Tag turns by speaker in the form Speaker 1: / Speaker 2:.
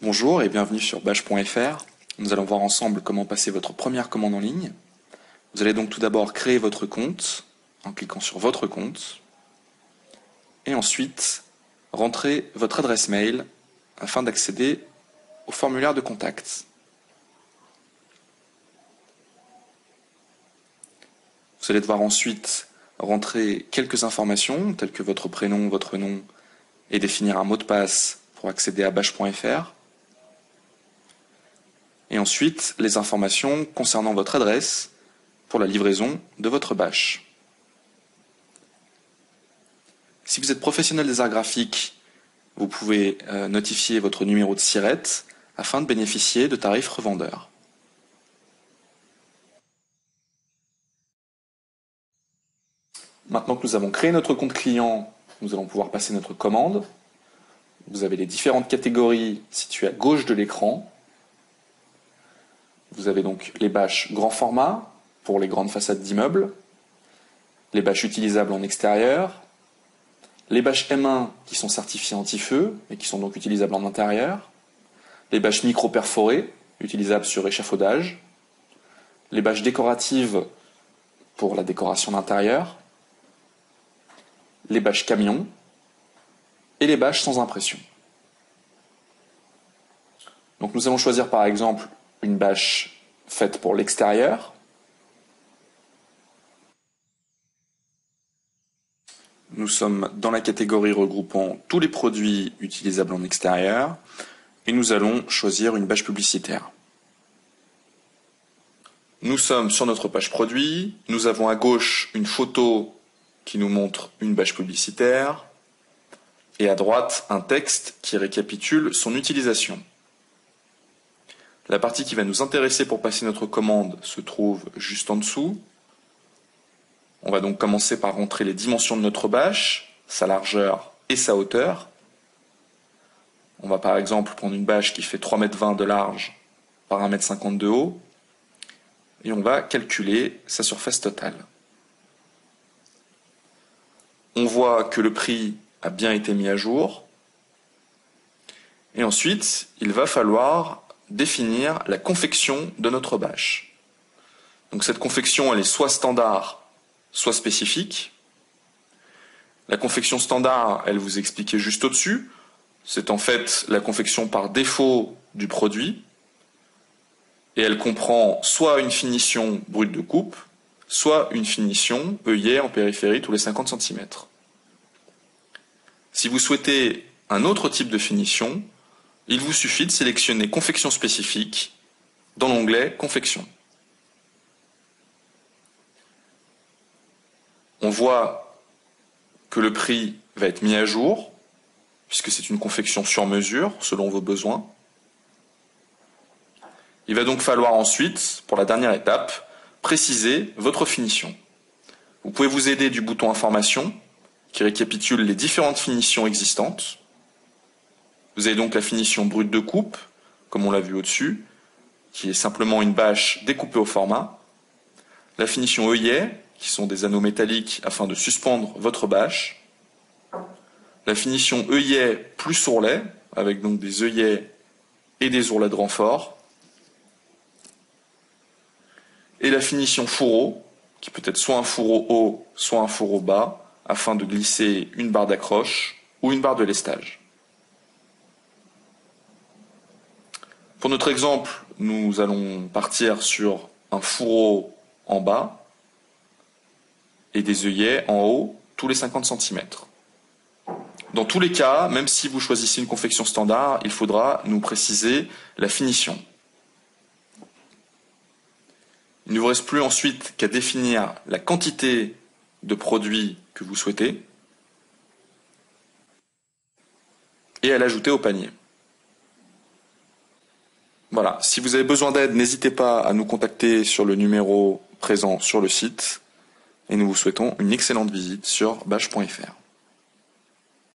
Speaker 1: Bonjour et bienvenue sur Bash.fr. Nous allons voir ensemble comment passer votre première commande en ligne. Vous allez donc tout d'abord créer votre compte en cliquant sur votre compte et ensuite rentrer votre adresse mail afin d'accéder au formulaire de contact. Vous allez devoir ensuite rentrer quelques informations telles que votre prénom, votre nom et définir un mot de passe pour accéder à Bash.fr. Et ensuite les informations concernant votre adresse pour la livraison de votre bâche. Si vous êtes professionnel des arts graphiques, vous pouvez notifier votre numéro de SIRET afin de bénéficier de tarifs revendeurs. Maintenant que nous avons créé notre compte client, nous allons pouvoir passer notre commande. Vous avez les différentes catégories situées à gauche de l'écran. Vous avez donc les bâches grand format pour les grandes façades d'immeubles, les bâches utilisables en extérieur, les bâches M1 qui sont certifiées anti-feu et qui sont donc utilisables en intérieur, les bâches micro-perforées utilisables sur échafaudage, les bâches décoratives pour la décoration d'intérieur, les bâches camions et les bâches sans impression. Donc nous allons choisir par exemple une bâche faite pour l'extérieur. Nous sommes dans la catégorie regroupant tous les produits utilisables en extérieur et nous allons choisir une bâche publicitaire. Nous sommes sur notre page produit, nous avons à gauche une photo qui nous montre une bâche publicitaire et à droite un texte qui récapitule son utilisation. La partie qui va nous intéresser pour passer notre commande se trouve juste en dessous. On va donc commencer par rentrer les dimensions de notre bâche, sa largeur et sa hauteur. On va par exemple prendre une bâche qui fait 3,20 m de large par 1,50 m de haut et on va calculer sa surface totale. On voit que le prix a bien été mis à jour et ensuite il va falloir définir la confection de notre bâche. Donc cette confection, elle est soit standard, soit spécifique. La confection standard, elle vous expliquait juste au-dessus. C'est en fait la confection par défaut du produit. Et elle comprend soit une finition brute de coupe, soit une finition œillet en périphérie tous les 50 cm. Si vous souhaitez un autre type de finition, il vous suffit de sélectionner confection spécifique dans l'onglet confection. On voit que le prix va être mis à jour puisque c'est une confection sur mesure selon vos besoins. Il va donc falloir ensuite, pour la dernière étape, préciser votre finition. Vous pouvez vous aider du bouton information qui récapitule les différentes finitions existantes. Vous avez donc la finition brute de coupe, comme on l'a vu au-dessus, qui est simplement une bâche découpée au format. La finition œillet, qui sont des anneaux métalliques afin de suspendre votre bâche. La finition œillet plus ourlet, avec donc des œillets et des ourlets de renfort. Et la finition fourreau, qui peut être soit un fourreau haut, soit un fourreau bas, afin de glisser une barre d'accroche ou une barre de lestage. Pour notre exemple, nous allons partir sur un fourreau en bas et des œillets en haut tous les 50 cm. Dans tous les cas, même si vous choisissez une confection standard, il faudra nous préciser la finition. Il ne vous reste plus ensuite qu'à définir la quantité de produits que vous souhaitez et à l'ajouter au panier. Voilà, si vous avez besoin d'aide, n'hésitez pas à nous contacter sur le numéro présent sur le site et nous vous souhaitons une excellente visite sur Bash.fr.